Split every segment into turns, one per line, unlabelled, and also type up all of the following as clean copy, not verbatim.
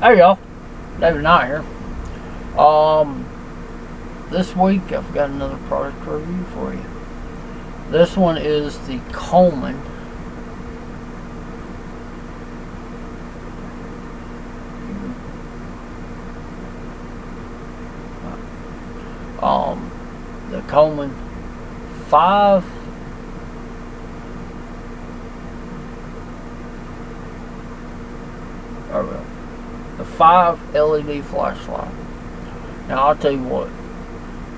Hey y'all, David Knight here. This week I've got another product review for you. This one is the Coleman the Coleman 5 the 5 LED flashlight. Now I'll tell you what,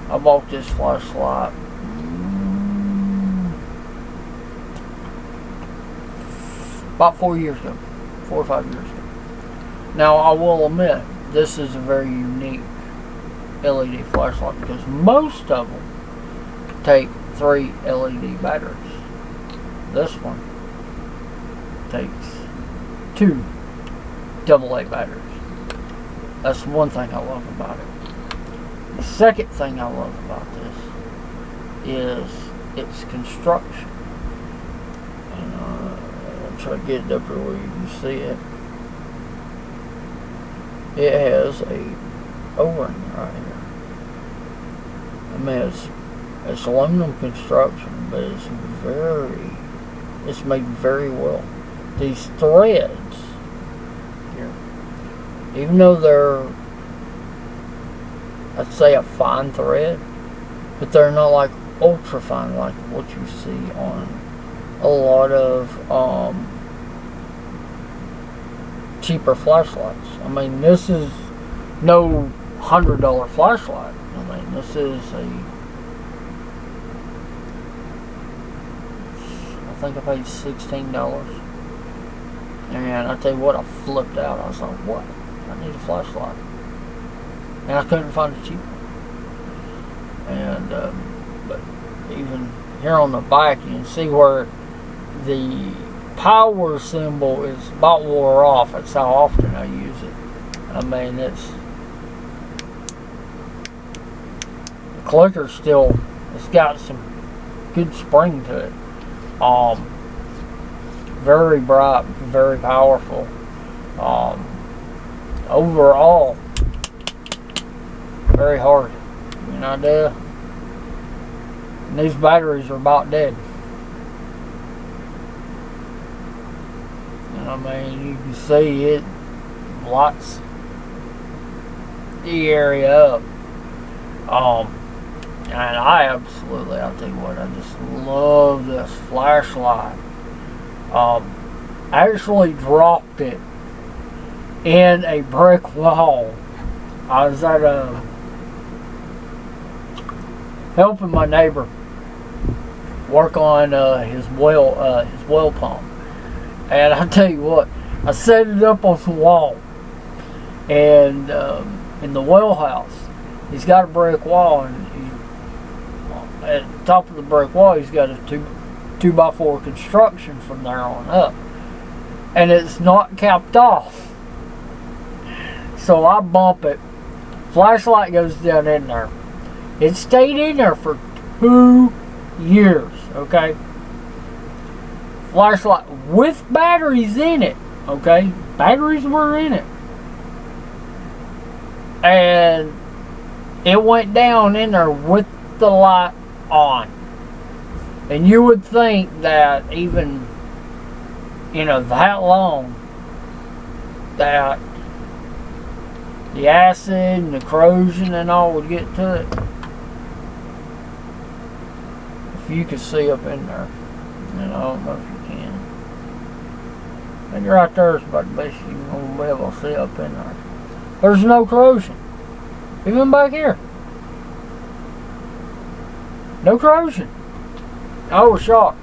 I bought this flashlight about 4 years ago, 4 or 5 years ago. Now I will admit, this is a very unique LED flashlight because most of them take 3 LED batteries. This one takes 2 AA batteries. That's one thing I love about it. The second thing I love about this is its construction. And I'll try to get it up here where you can see it. It has a O-ring right here. I mean, it's aluminum construction, but it's made very well. These threads here, even though they're, I'd say, a fine thread, but they're not like ultra fine like what you see on a lot of cheaper flashlights. I mean, this is no $100 flashlight. I mean, this is I think I paid $16. And I tell you what, I flipped out. I was like, what? I need a flashlight. And I couldn't find it cheap. And, but even here on the back, you can see where the power symbol is about wore off. That's how often I use it. I mean, the clicker's still, it's got some good spring to it. Very bright, very powerful. Overall, very hard. You know, and these batteries are about dead. And I mean, you can see it lights the area up. And I'll tell you what, I just love this flashlight. I actually dropped it in a brick wall. I was at helping my neighbor work on his well pump, and I tell you what, I set it up on the wall, and in the well house, he's got a brick wall, and at the top of the brick wall, he's got a 2x4 construction from there on up, and it's not capped off. So I bump it, flashlight goes down in there. It stayed in there for 2 years, okay? Flashlight with batteries in it, okay? Batteries were in it. And it went down in there with the light on. And you would think that even, that long, that the acid and the corrosion and all would get to it. If you could see up in there. I don't know if you can. And right there is about the best you're going to be able to see up in there. There's no corrosion. Even back here. No corrosion. I was shocked.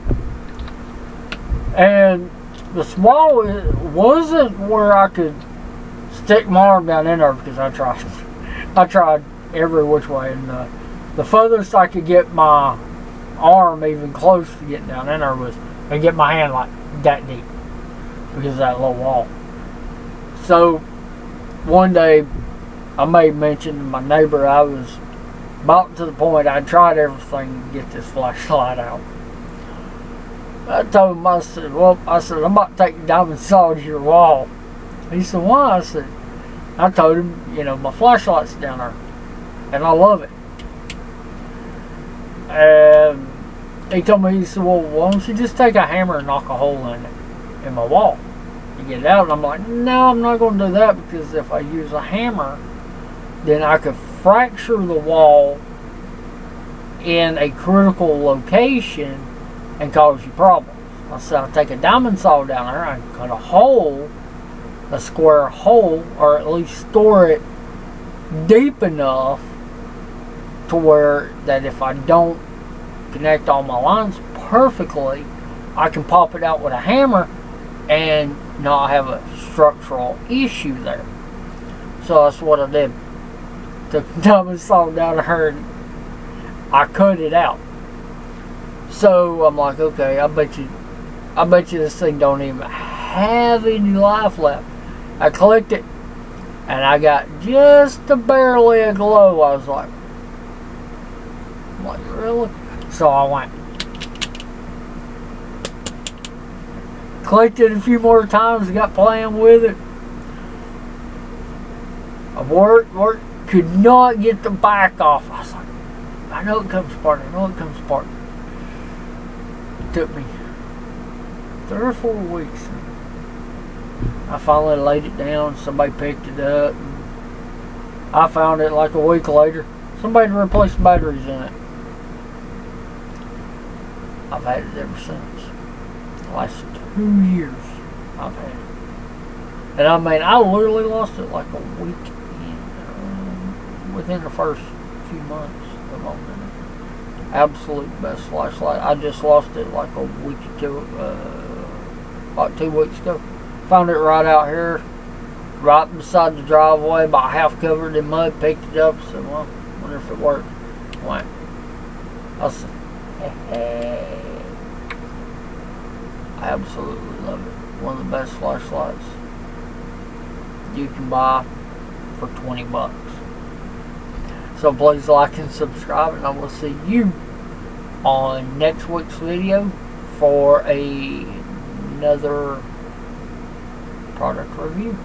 And the small wasn't where I could stick my arm down in there because I tried every which way, and the furthest I could get my arm even close to getting down in there was I get my hand like that deep because of that low wall. So one day I made mention to my neighbor I was about to the point I tried everything to get this flashlight out. I told him, I said, I'm about to take the diamond saw to your wall. He said, why? I said, I told him, you know, my flashlight's down there, and I love it. And he told me, he said, well, why don't you just take a hammer and knock a hole in my wall to get it out? And I'm like, no, I'm not going to do that, because if I use a hammer, then I could fracture the wall in a critical location and cause you problems. I said, I'll take a diamond saw down there, I can cut a hole, a square hole, or at least store it deep enough to where that if I don't connect all my lines perfectly, I can pop it out with a hammer and not have a structural issue there. So that's what I did. Took the diamond saw down there and I cut it out. So I'm like, okay, I bet you this thing don't even have any life left. I clicked it, and I got just barely a glow. I was like, really? So I went, clicked it a few more times, got playing with it. I worked, could not get the back off. I was like, I know it comes apart. It took me 3 or 4 weeks. I finally laid it down. Somebody picked it up. I found it like a week later. Somebody replaced batteries in it. I've had it ever since. The last 2 years I've had it. And I mean, I literally lost it like a week within the first few months of owning it. Absolute best flashlight. I just lost it like a week or two, about 2 weeks ago. Found it right out here, right beside the driveway, about half covered in mud. Picked it up, said, well, wonder if it worked. Went. I said, hey. I absolutely love it. One of the best flashlights you can buy for 20 bucks. So please like and subscribe, and I will see you on next week's video for another product review.